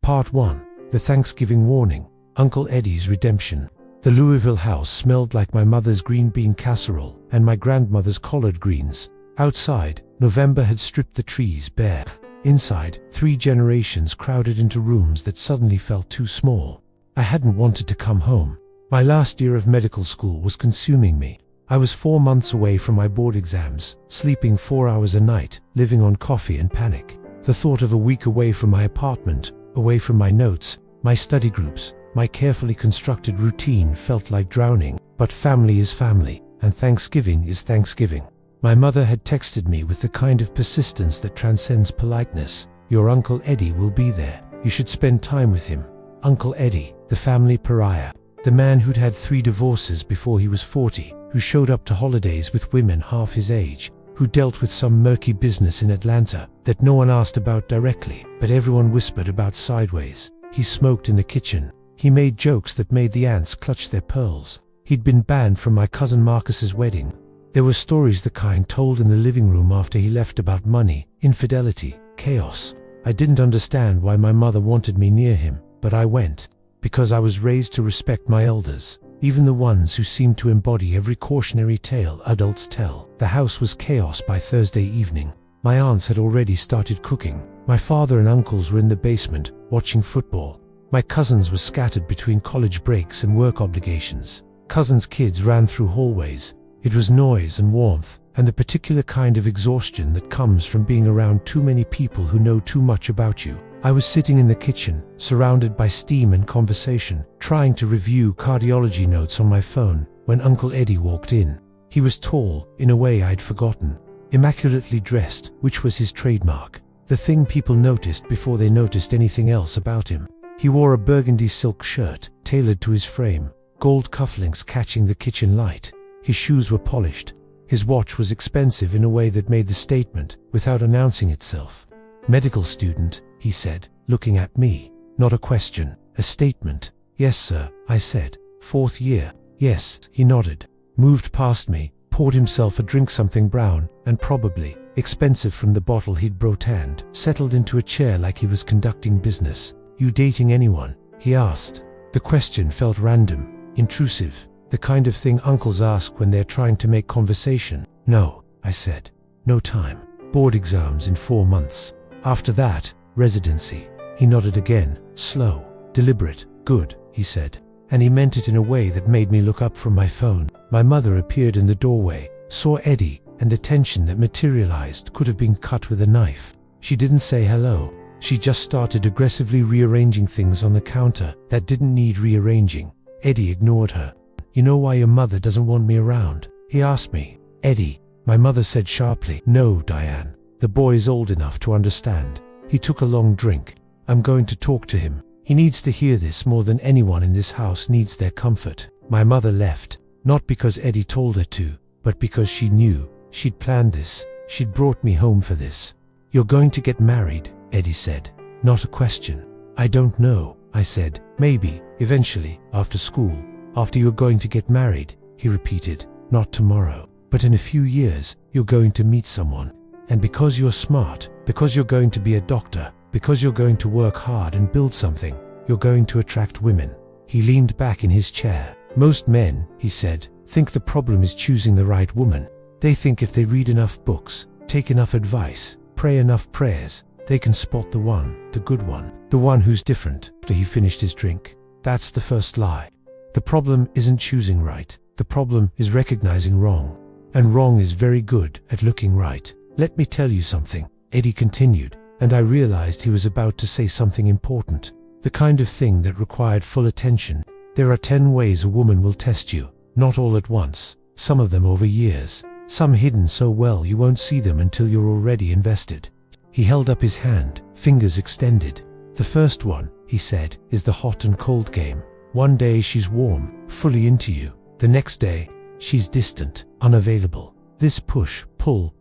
Part 1. The Thanksgiving Warning. Uncle Eddie's Redemption. The Louisville house smelled like my mother's green bean casserole and my grandmother's collard greens. Outside, November had stripped the trees bare. Inside, 3 generations crowded into rooms that suddenly felt too small. I hadn't wanted to come home. My last year of medical school was consuming me. I was 4 months away from my board exams, sleeping 4 hours a night, living on coffee and panic. The thought of a week away from my apartment, away from my notes, my study groups, my carefully constructed routine felt like drowning. But family is family, and Thanksgiving is Thanksgiving. My mother had texted me with the kind of persistence that transcends politeness. Your Uncle Eddie will be there. You should spend time with him. Uncle Eddie, the family pariah. The man who'd had 3 divorces before he was 40, who showed up to holidays with women half his age, who dealt with some murky business in Atlanta that no one asked about directly, but everyone whispered about sideways. He smoked in the kitchen. He made jokes that made the ants clutch their pearls. He'd been banned from my cousin Marcus's wedding. There were stories the kind told in the living room after he left about money, infidelity, chaos. I didn't understand why my mother wanted me near him, but I went, because I was raised to respect my elders, even the ones who seemed to embody every cautionary tale adults tell. The house was chaos by Thursday evening. My aunts had already started cooking. My father and uncles were in the basement, watching football. My cousins were scattered between college breaks and work obligations. Cousins' kids ran through hallways. It was noise and warmth, and the particular kind of exhaustion that comes from being around too many people who know too much about you. I was sitting in the kitchen, surrounded by steam and conversation, trying to review cardiology notes on my phone, when Uncle Eddie walked in. He was tall, in a way I'd forgotten. Immaculately dressed, which was his trademark. The thing people noticed before they noticed anything else about him. He wore a burgundy silk shirt, tailored to his frame, gold cufflinks catching the kitchen light. His shoes were polished. His watch was expensive in a way that made the statement, without announcing itself. Medical student, he said, looking at me. Not a question, a statement. Yes, sir, I said. 4th year. Yes, he nodded. Moved past me, poured himself a drink, something brown, and probably expensive from the bottle he'd brought, and settled into a chair like he was conducting business. You dating anyone? He asked. The question felt random, intrusive. The kind of thing uncles ask when they're trying to make conversation. No, I said. No time. Board exams in 4 months. After that, residency. He nodded again, slow, deliberate. Good, he said. And he meant it in a way that made me look up from my phone. My mother appeared in the doorway, saw Eddie, and the tension that materialized could have been cut with a knife. She didn't say hello. She just started aggressively rearranging things on the counter that didn't need rearranging. Eddie ignored her. You know why your mother doesn't want me around? He asked me. Eddie, my mother said sharply. No, Diane. The boy's old enough to understand. He took a long drink. I'm going to talk to him. He needs to hear this more than anyone in this house needs their comfort. My mother left, not because Eddie told her to, but because she knew. She'd planned this. She'd brought me home for this. You're going to get married, Eddie said. Not a question. I don't know, I said. Maybe, eventually, after school. After you're going to get married, he repeated. Not tomorrow, but in a few years, you're going to meet someone. And because you're smart, because you're going to be a doctor, because you're going to work hard and build something, you're going to attract women. He leaned back in his chair. Most men, he said, think the problem is choosing the right woman. They think if they read enough books, take enough advice, pray enough prayers, they can spot the one, the good one, the one who's different. After he finished his drink. That's the first lie. The problem isn't choosing right. The problem is recognizing wrong. And wrong is very good at looking right. Let me tell you something, Eddie continued, and I realized he was about to say something important. The kind of thing that required full attention. There are 10 ways a woman will test you, not all at once, some of them over years, some hidden so well you won't see them until you're already invested. He held up his hand, fingers extended. The first one, he said, is the hot and cold game. One day she's warm, fully into you. The next day, she's distant, unavailable. This push, pull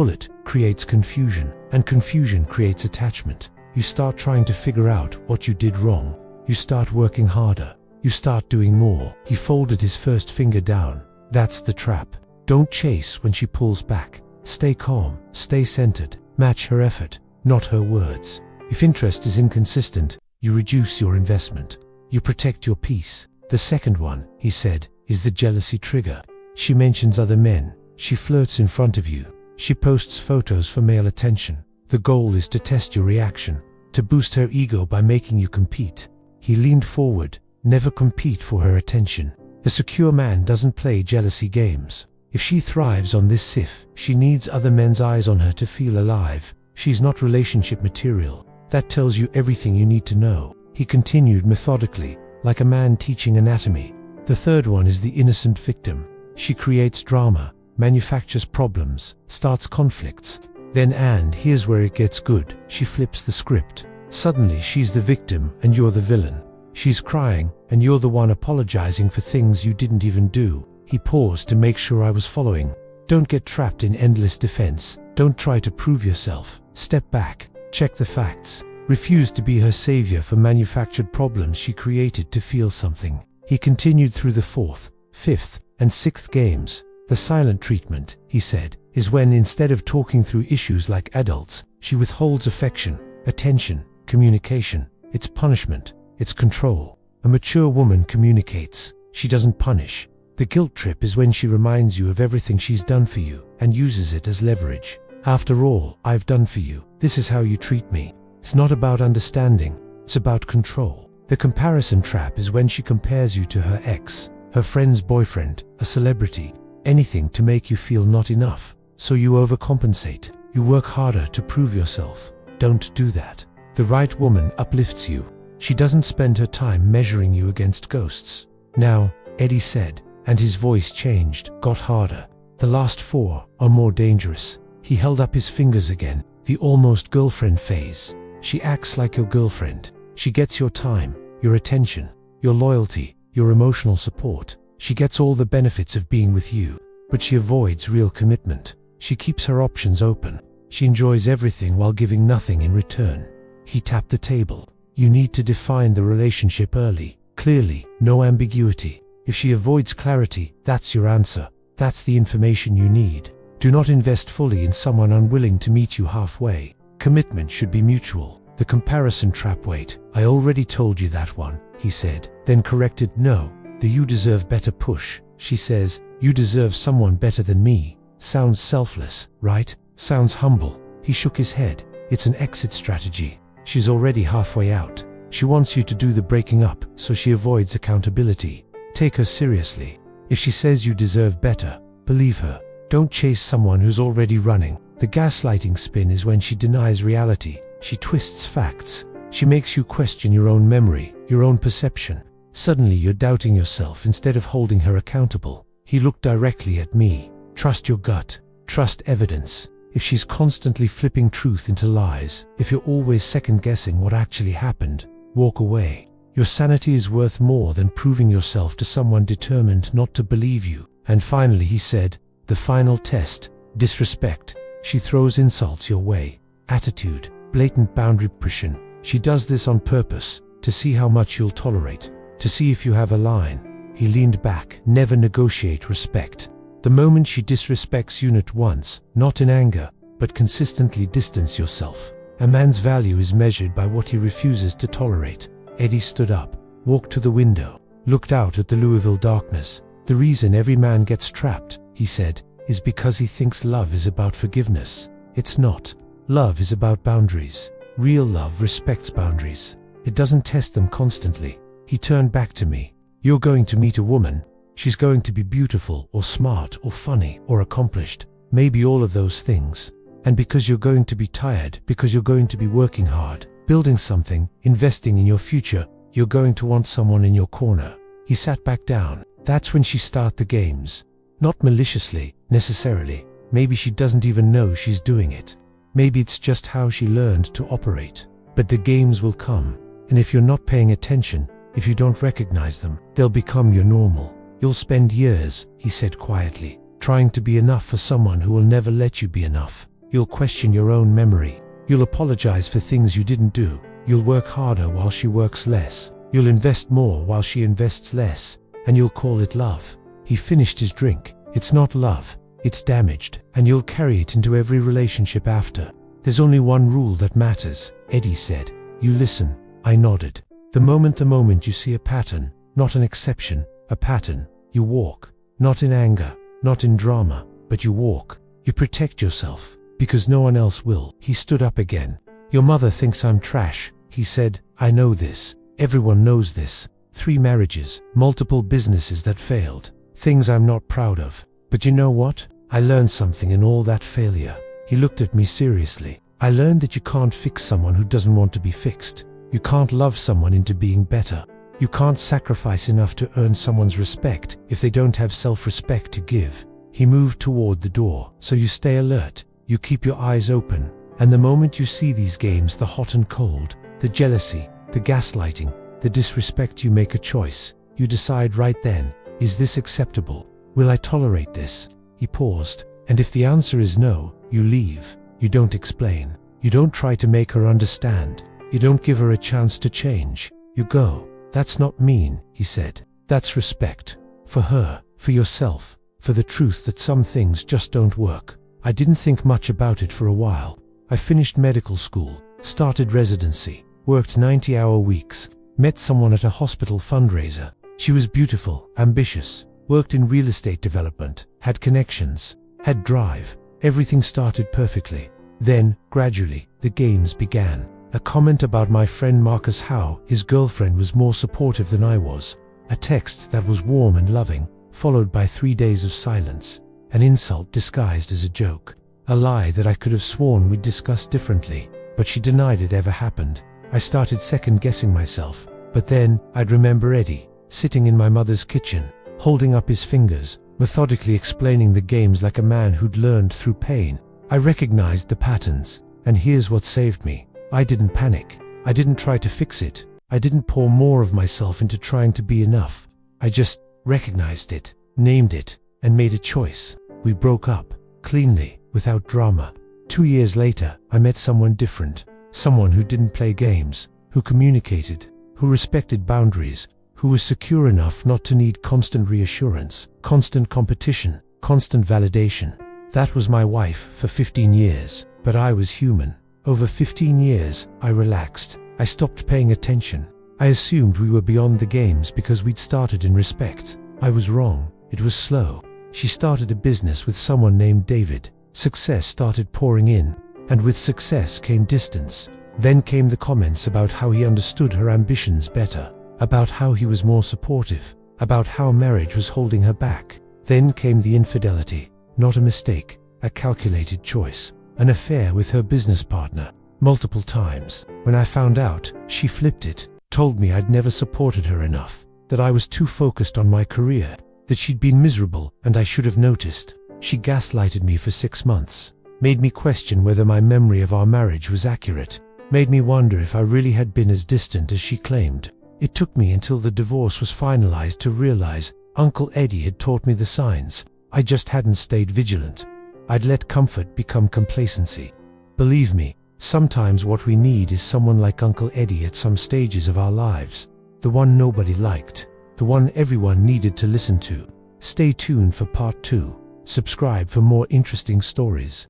it, creates confusion, and confusion creates attachment. You start trying to figure out what you did wrong. You start working harder. You start doing more. He folded his first finger down. That's the trap. Don't chase when she pulls back. Stay calm, stay centered, match her effort, not her words. If interest is inconsistent, you reduce your investment. You protect your peace. The second one, he said, is the jealousy trigger. She mentions other men. She flirts in front of you. She posts photos for male attention. The goal is to test your reaction, to boost her ego by making you compete. He leaned forward. Never compete for her attention. A secure man doesn't play jealousy games. If she thrives on this SIF, she needs other men's eyes on her to feel alive. She's not relationship material. That tells you everything you need to know. He continued methodically, like a man teaching anatomy. The third one is the innocent victim. She creates drama, manufactures problems, starts conflicts. Then, and here's where it gets good, she flips the script. Suddenly she's the victim and you're the villain. She's crying and you're the one apologizing for things you didn't even do. He paused to make sure I was following. Don't get trapped in endless defense. Don't try to prove yourself. Step back. Check the facts. Refuse to be her savior for manufactured problems she created to feel something. He continued through the fourth, fifth, and sixth games. The silent treatment, he said, is when instead of talking through issues like adults, she withholds affection, attention, communication. It's punishment. It's control. A mature woman communicates. She doesn't punish. The guilt trip is when she reminds you of everything she's done for you and uses it as leverage. After all I've done for you, this is how you treat me. It's not about understanding, it's about control. The comparison trap is when she compares you to her ex, her friend's boyfriend, a celebrity, anything to make you feel not enough. So you overcompensate. You work harder to prove yourself. Don't do that. The right woman uplifts you. She doesn't spend her time measuring you against ghosts. Now, Eddie said, and his voice changed, got harder. The last four are more dangerous. He held up his fingers again, the almost girlfriend phase. She acts like your girlfriend. She gets your time, your attention, your loyalty, your emotional support. She gets all the benefits of being with you, but she avoids real commitment. She keeps her options open. She enjoys everything while giving nothing in return. He tapped the table. You need to define the relationship early, clearly, no ambiguity. If she avoids clarity, that's your answer. That's the information you need. Do not invest fully in someone unwilling to meet you halfway. Commitment should be mutual. The comparison trap. Wait, I already told you that one, he said, then corrected. No, the you deserve better push. She says, you deserve someone better than me. Sounds selfless, right? Sounds humble. He shook his head. It's an exit strategy. She's already halfway out. She wants you to do the breaking up, so she avoids accountability. Take her seriously. If she says you deserve better, believe her. Don't chase someone who's already running. The gaslighting spin is when she denies reality. She twists facts. She makes you question your own memory, your own perception. Suddenly you're doubting yourself instead of holding her accountable. He looked directly at me. Trust your gut. Trust evidence. If she's constantly flipping truth into lies, if you're always second-guessing what actually happened, walk away. Your sanity is worth more than proving yourself to someone determined not to believe you. And finally, he said, the final test, disrespect. She throws insults your way. Attitude, blatant boundary pushing. She does this on purpose, to see how much you'll tolerate, to see if you have a line. He leaned back. Never negotiate respect. The moment she disrespects you at once, not in anger, but consistently distance yourself. A man's value is measured by what he refuses to tolerate. Eddie stood up, walked to the window, looked out at the Louisville darkness. The reason every man gets trapped, he said, is because he thinks love is about forgiveness. It's not. Love is about boundaries. Real love respects boundaries. It doesn't test them constantly. He turned back to me. You're going to meet a woman. She's going to be beautiful or smart or funny or accomplished. Maybe all of those things. And because you're going to be tired, because you're going to be working hard, building something, investing in your future, you're going to want someone in your corner. He sat back down. That's when she starts the games. Not maliciously, necessarily. Maybe she doesn't even know she's doing it. Maybe it's just how she learned to operate. But the games will come. And if you're not paying attention, if you don't recognize them, they'll become your normal. You'll spend years, he said quietly, trying to be enough for someone who will never let you be enough. You'll question your own memory. You'll apologize for things you didn't do. You'll work harder while she works less. You'll invest more while she invests less. And you'll call it love. He finished his drink. It's not love. It's damaged. And you'll carry it into every relationship after. There's only one rule that matters, Eddie said. You listen. I nodded. The moment you see a pattern, not an exception, a pattern, you walk. Not in anger, not in drama, but you walk. You protect yourself, because no one else will. He stood up again. Your mother thinks I'm trash, he said. I know this. Everyone knows this. 3 marriages, multiple businesses that failed. Things I'm not proud of. But you know what? I learned something in all that failure. He looked at me seriously. I learned that you can't fix someone who doesn't want to be fixed. You can't love someone into being better. You can't sacrifice enough to earn someone's respect if they don't have self-respect to give. He moved toward the door. So you stay alert. You keep your eyes open. And the moment you see these games, the hot and cold, the jealousy, the gaslighting, the disrespect, you make a choice. You decide right then, is this acceptable? Will I tolerate this? He paused. And if the answer is no, you leave. You don't explain. You don't try to make her understand. You don't give her a chance to change. You go. That's not mean, he said. That's respect. For her, for yourself, for the truth that some things just don't work. I didn't think much about it for a while. I finished medical school, started residency, worked 90-hour weeks, met someone at a hospital fundraiser. She was beautiful, ambitious, worked in real estate development, had connections, had drive. Everything started perfectly. Then, gradually, the games began. A comment about my friend Marcus, how his girlfriend was more supportive than I was. A text that was warm and loving, followed by 3 days of silence. An insult disguised as a joke. A lie that I could have sworn we'd discussed differently, but she denied it ever happened. I started second-guessing myself. But then, I'd remember Eddie, sitting in my mother's kitchen, holding up his fingers, methodically explaining the games like a man who'd learned through pain. I recognized the patterns, and here's what saved me. I didn't panic. I didn't try to fix it. I didn't pour more of myself into trying to be enough. I just recognized it, named it, and made a choice. We broke up, cleanly, without drama. 2 years later, I met someone different. Someone who didn't play games, who communicated, who respected boundaries, who was secure enough not to need constant reassurance, constant competition, constant validation. That was my wife for 15 years, but I was human. Over 15 years, I relaxed. I stopped paying attention. I assumed we were beyond the games because we'd started in respect. I was wrong. It was slow. She started a business with someone named David. Success started pouring in, and with success came distance. Then came the comments about how he understood her ambitions better, about how he was more supportive, about how marriage was holding her back. Then came the infidelity. Not a mistake, a calculated choice. An affair with her business partner, multiple times. When I found out, she flipped it, told me I'd never supported her enough, that I was too focused on my career, that she'd been miserable and I should have noticed. She gaslighted me for 6 months, made me question whether my memory of our marriage was accurate, made me wonder if I really had been as distant as she claimed. It took me until the divorce was finalized to realize Uncle Eddie had taught me the signs. I just hadn't stayed vigilant. I'd let comfort become complacency. Believe me, sometimes what we need is someone like Uncle Eddie at some stages of our lives. The one nobody liked. The one everyone needed to listen to. Stay tuned for part 2. Subscribe for more interesting stories.